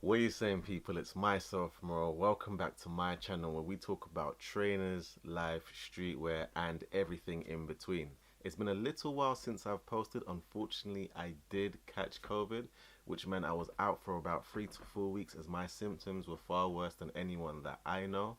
What are you saying, people? It's myself, Mo. Welcome back to my channel where we talk about trainers, life, streetwear, and everything in between. It's been a little while since I've posted. Unfortunately, I did catch COVID, which meant I was out for about 3 to 4 weeks as my symptoms were far worse than anyone that I know.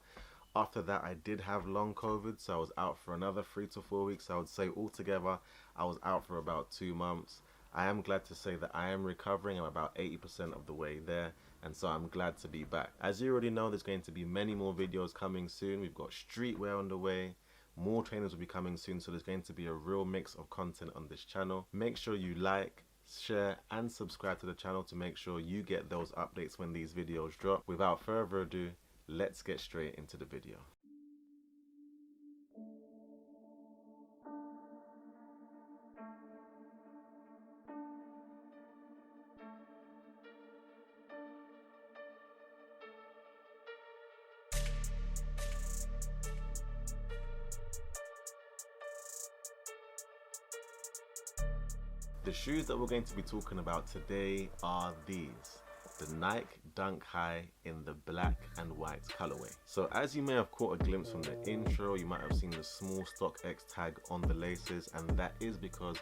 After that, I did have long COVID, so I was out for another 3 to 4 weeks. I would say altogether, I was out for about 2 months. I am glad to say that I am recovering. I'm about 80% of the way there, and so I'm glad to be back. As you already know, there's going to be many more videos coming soon. We've got streetwear on the way. More trainers will be coming soon, so there's going to be a real mix of content on this channel. Make sure you like, share, and subscribe to the channel to make sure you get those updates when these videos drop. Without further ado, let's get straight into the video. The shoes that we're going to be talking about today are these. The Nike Dunk High in the black and white colorway. So as you may have caught a glimpse from the intro, you might have seen the small StockX tag on the laces, and that is because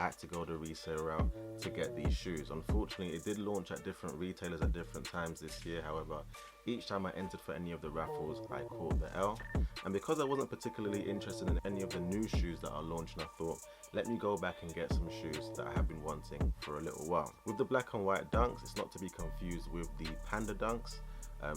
I had to go the resale route to get these shoes. Unfortunately, it did launch at different retailers at different times this year. However, each time I entered for any of the raffles, I caught the L. And because I wasn't particularly interested in any of the new shoes that are launching, I thought, let me go back and get some shoes that I have been wanting for a little while. With the black and white dunks, it's not to be confused with the Panda dunks.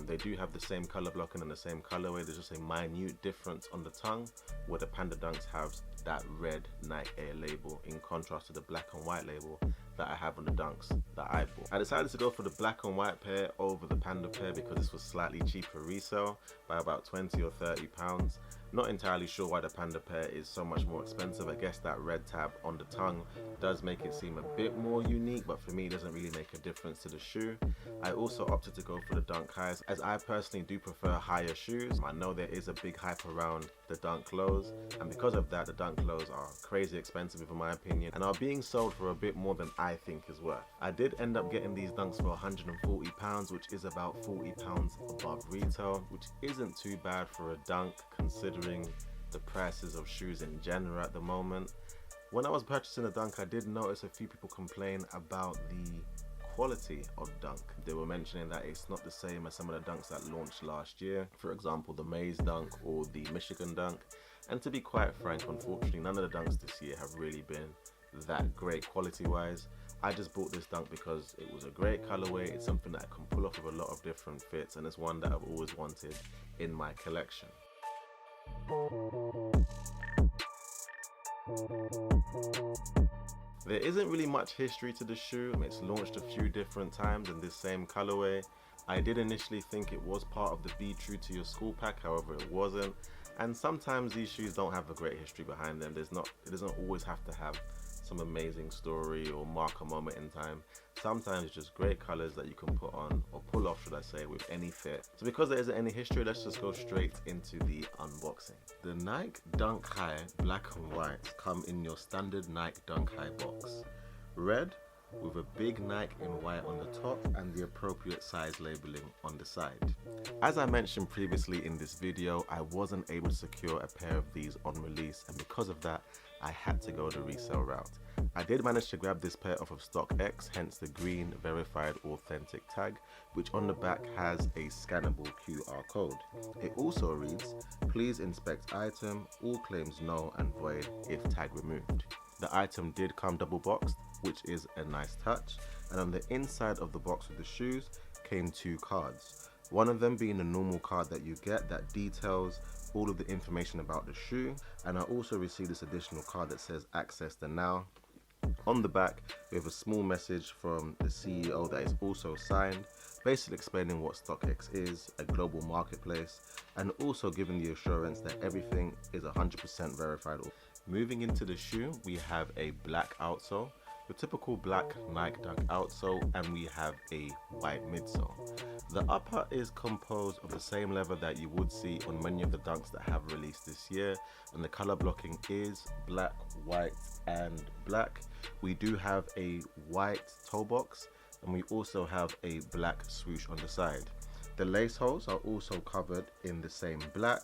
They do have the same color blocking and the same colorway. There's just a minute difference on the tongue where the Panda dunks have that red Nike Air label in contrast to the black and white label that I have on the dunks that I bought. I decided to go for the black and white pair over the Panda pair because this was slightly cheaper resale by about 20 or 30 pounds. Not entirely sure why the Panda pair is so much more expensive. I guess that red tab on the tongue does make it seem a bit more unique, but for me it doesn't really make a difference to the shoe. I also opted to go for the Dunk Highs as I personally do prefer higher shoes. I know there is a big hype around the Dunk Lows, and because of that the Dunk Lows are crazy expensive in my opinion and are being sold for a bit more than I think is worth. I did end up getting these dunks for £140, which is about £40 above retail, which isn't too bad for a dunk considering the prices of shoes in general at the moment. When I was purchasing a dunk, I did notice a few people complain about the quality of dunk. They were mentioning that it's not the same as some of the dunks that launched last year, for example the Maze dunk or the Michigan dunk. And to be quite frank, unfortunately none of the dunks this year have really been that great quality wise. I just bought this dunk because it was a great colorway. It's something that I can pull off with a lot of different fits, and it's one that I've always wanted in my collection. There isn't really much history to the shoe. It's launched a few different times in this same colorway. I did initially think it was part of the Be True to Your School pack, however it wasn't. And sometimes these shoes don't have a great history behind them. It doesn't always have to have some amazing story or mark a moment in time. Sometimes it's just great colors that you can put on, or pull off should I say, with any fit. So because there isn't any history, let's just go straight into the unboxing. The Nike Dunk High black and white come in your standard Nike Dunk High box. Red with a big Nike in white on the top and the appropriate size labeling on the side. As I mentioned previously in this video, I wasn't able to secure a pair of these on release, and because of that I had to go the resale route. I did manage to grab this pair off of StockX, hence the green verified authentic tag, which on the back has a scannable QR code. It also reads, please inspect item, all claims null and void if tag removed. The item did come double boxed, which is a nice touch, and on the inside of the box with the shoes came 2 cards. One of them being the normal card that you get that details all of the information about the shoe, and I also received this additional card that says access the now. On the back we have a small message from the CEO that is also signed, basically explaining what StockX is, a global marketplace, and also giving the assurance that everything is 100% verified. Moving into the shoe, we have a black outsole, the typical black Nike Dunk outsole, and we have a white midsole. The upper is composed of the same leather that you would see on many of the dunks that have released this year, and the color blocking is black, white, and black. We do have a white toe box and we also have a black swoosh on the side. The lace holes are also covered in the same black,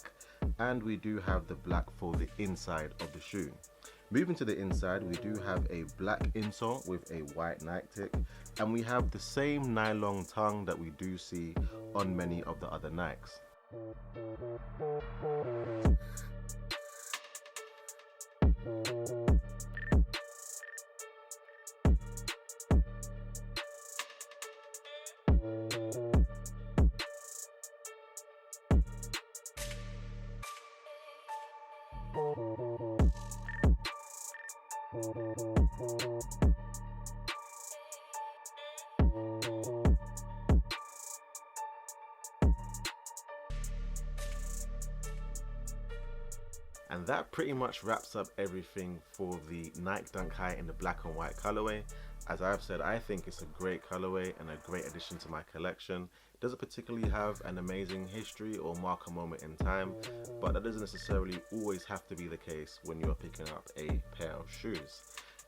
and we do have the black for the inside of the shoe. Moving to the inside, we do have a black insole with a white Nike tick, and we have the same nylon tongue that we do see on many of the other Nikes. And that pretty much wraps up everything for the Nike Dunk High in the black and white colorway. As I've said, I think it's a great colorway and a great addition to my collection. It doesn't particularly have an amazing history or mark a moment in time, but that doesn't necessarily always have to be the case when you're picking up a pair of shoes.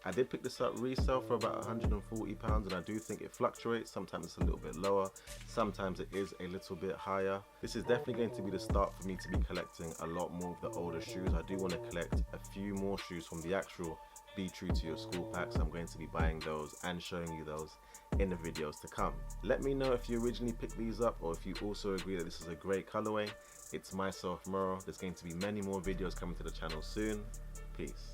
I did pick this up resale for about £140, and I do think it fluctuates. Sometimes it's a little bit lower, sometimes it is a little bit higher. This is definitely going to be the start for me to be collecting a lot more of the older shoes. I do want to collect a few more shoes from the actual Be True to Your School packs. I'm going to be buying those and showing you those in the videos to come. Let me know if you originally picked these up or if you also agree that this is a great colorway. It's myself, Muro. There's going to be many more videos coming to the channel soon. Peace.